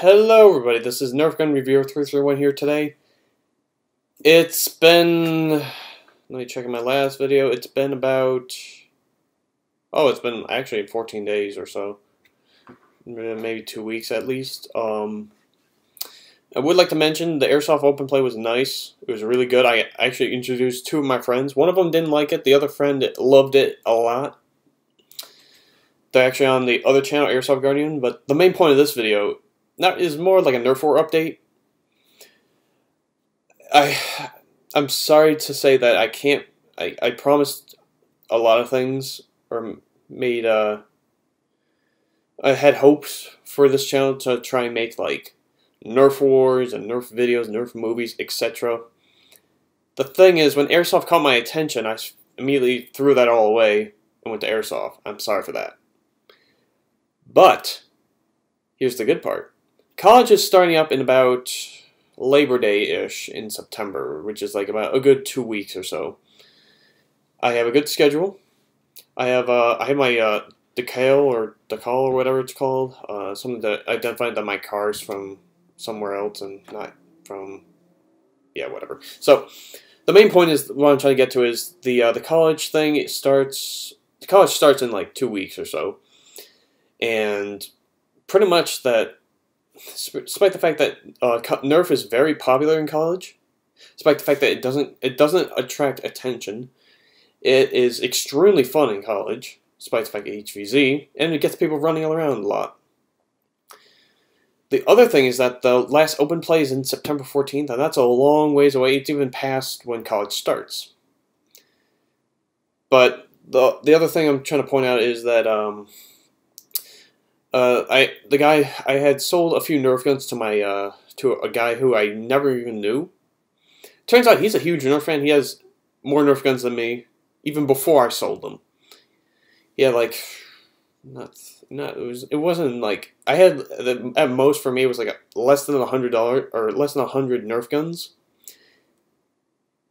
Hello everybody, this is Nerf Gun Reviewer 331 here today. It's been, let me check my last video, it's been actually 14 days or so. Maybe 2 weeks at least. I would like to mention the Airsoft Open Play was nice. It was really good. I actually introduced two of my friends. One of them didn't like it, the other friend loved it a lot. They're actually on the other channel, Airsoft Guardian, but the main point of this video is more like a Nerf War update. I'm sorry to say that I can't. I promised a lot of things, or made I had hopes for this channel to try and make like Nerf Wars and Nerf videos, Nerf movies, etc. The thing is, when Airsoft caught my attention, I immediately threw that all away and went to Airsoft. I'm sorry for that. But here's the good part. College is starting up in about Labor Day-ish in September, which is like about a good 2 weeks or so. I have a good schedule. I have my decal or whatever it's called, something to identify that my car's from somewhere else and not from, yeah, whatever. So the main point is what I'm trying to get to is the college thing. The college starts in like 2 weeks or so, and pretty much that. Despite the fact that Nerf is very popular in college, despite the fact that it doesn't attract attention, it is extremely fun in college, despite the fact that HVZ, and it gets people running around a lot. The other thing is that the last Open Play is in September 14th, and that's a long ways away. It's even past when college starts. But the other thing I'm trying to point out is that I had sold a few Nerf guns to to a guy who I never even knew. Turns out he's a huge Nerf fan. He has more Nerf guns than me, even before I sold them. He had like, it wasn't like, I had, at most for me it was like less than $100, or less than 100 Nerf guns.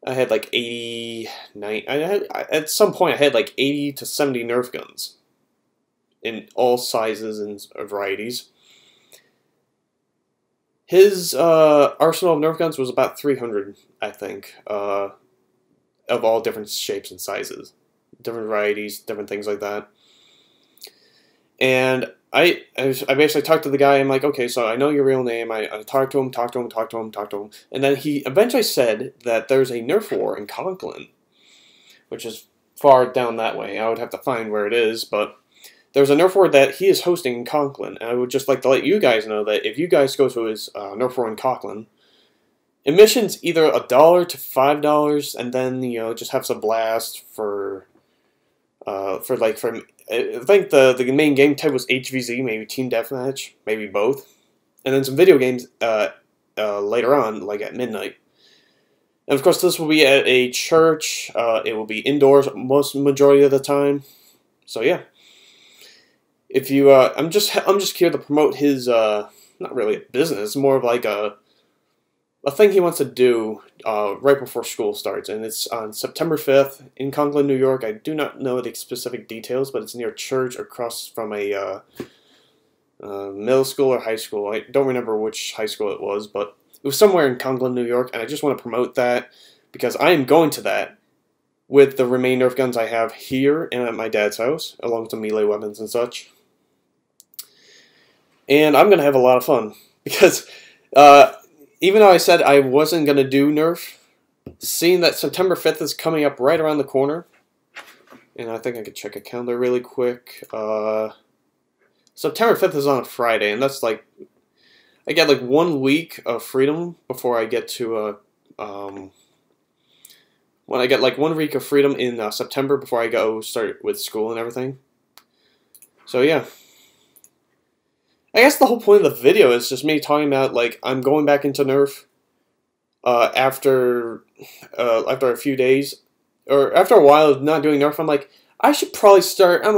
I had like at some point I had like 80 to 70 Nerf guns. In all sizes and varieties. His arsenal of Nerf guns was about 300, I think, of all different shapes and sizes, different varieties, different things like that. And I basically talked to the guy. I'm like, okay, so I know your real name. I talked to him, and then he eventually said that there's a Nerf War in Conklin, which is far down that way. I would have to find where it is, but there's a Nerf War that he is hosting in Conklin, and I would just like to let you guys know that if you guys go to his Nerf War in Conklin, admission's either $1 to $5, and then just have some blast for I think the main game type was HVZ, maybe Team Deathmatch, maybe both, and then some video games later on, like at midnight. And of course, this will be at a church. It will be indoors majority of the time. So yeah. If you, I'm just here to promote his, not really a business, more of like a thing he wants to do right before school starts, and it's on September 5th in Conklin, New York. I do not know the specific details, but it's near a church across from a middle school or high school. I don't remember which high school it was, but it was somewhere in Conklin, New York, and I just want to promote that because I am going to that with the remainder of guns I have here and at my dad's house, along with some melee weapons and such. And I'm going to have a lot of fun, because even though I said I wasn't going to do Nerf, seeing that September 5th is coming up right around the corner, and I think I could check a calendar really quick. September 5th is on a Friday, and that's like, I get like 1 week of freedom before I get to, when I get like 1 week of freedom in September before I go start with school and everything. So yeah. I guess the whole point of the video is just me talking about, like, I'm going back into Nerf after a few days, or after a while of not doing Nerf. I'm like, I should probably start going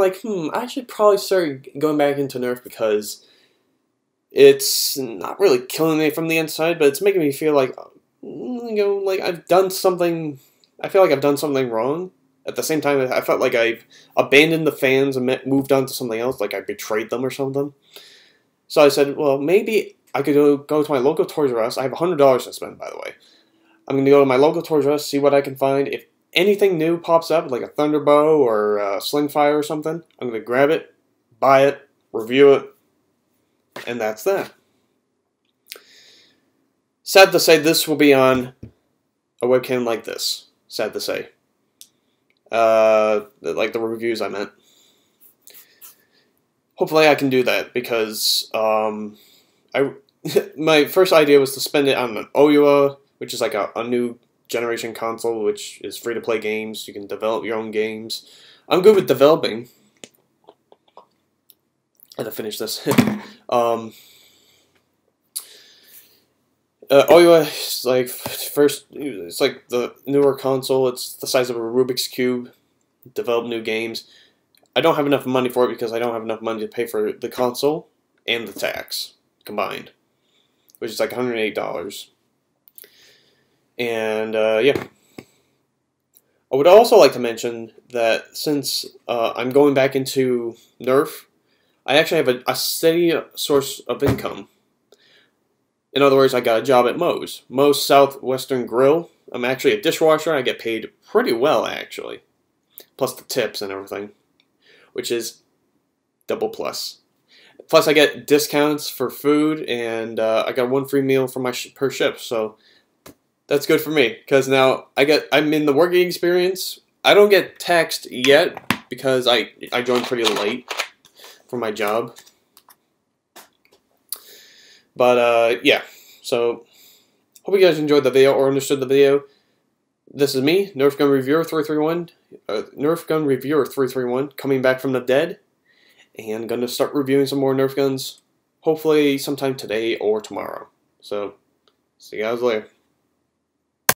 back into Nerf because it's not really killing me from the inside, but it's making me feel like, like I've done something. I feel like I've done something wrong. At the same time, I felt like I've abandoned the fans and moved on to something else, like I betrayed them or something. So I said, well, maybe I could go to my local Toys R Us. I have $100 to spend, by the way. I'm going to go to my local Toys R Us, see what I can find. If anything new pops up, like a Thunderbow or a Slingfire or something, I'm going to grab it, buy it, review it, and that's that. Sad to say, this will be on a webcam like this. Sad to say. Like the reviews I meant. Hopefully I can do that, because my first idea was to spend it on an OUA, which is like a new generation console, which is free to play games. You can develop your own games. I'm good with developing. I had to finish this. OUA is like it's like the newer console. It's the size of a Rubik's Cube. Develop new games. I don't have enough money for it because I don't have enough money to pay for the console and the tax combined, which is like $108. And yeah. I would also like to mention that since I'm going back into Nerf, I actually have a steady source of income. In other words, I got a job at Moe's. Moe's Southwestern Grill. I'm actually a dishwasher. I get paid pretty well, actually. Plus the tips and everything, which is double plus. Plus I get discounts for food, and I got 1 free meal for my per shift, so that's good for me, because now I'm in the working experience. I don't get taxed yet because I joined pretty late for my job. But yeah, so hope you guys enjoyed the video or understood the video. This is me, Nerf Gun Reviewer 331, Nerf Gun Reviewer 331, coming back from the dead, and gonna start reviewing some more Nerf guns, hopefully sometime today or tomorrow. So, see you guys later.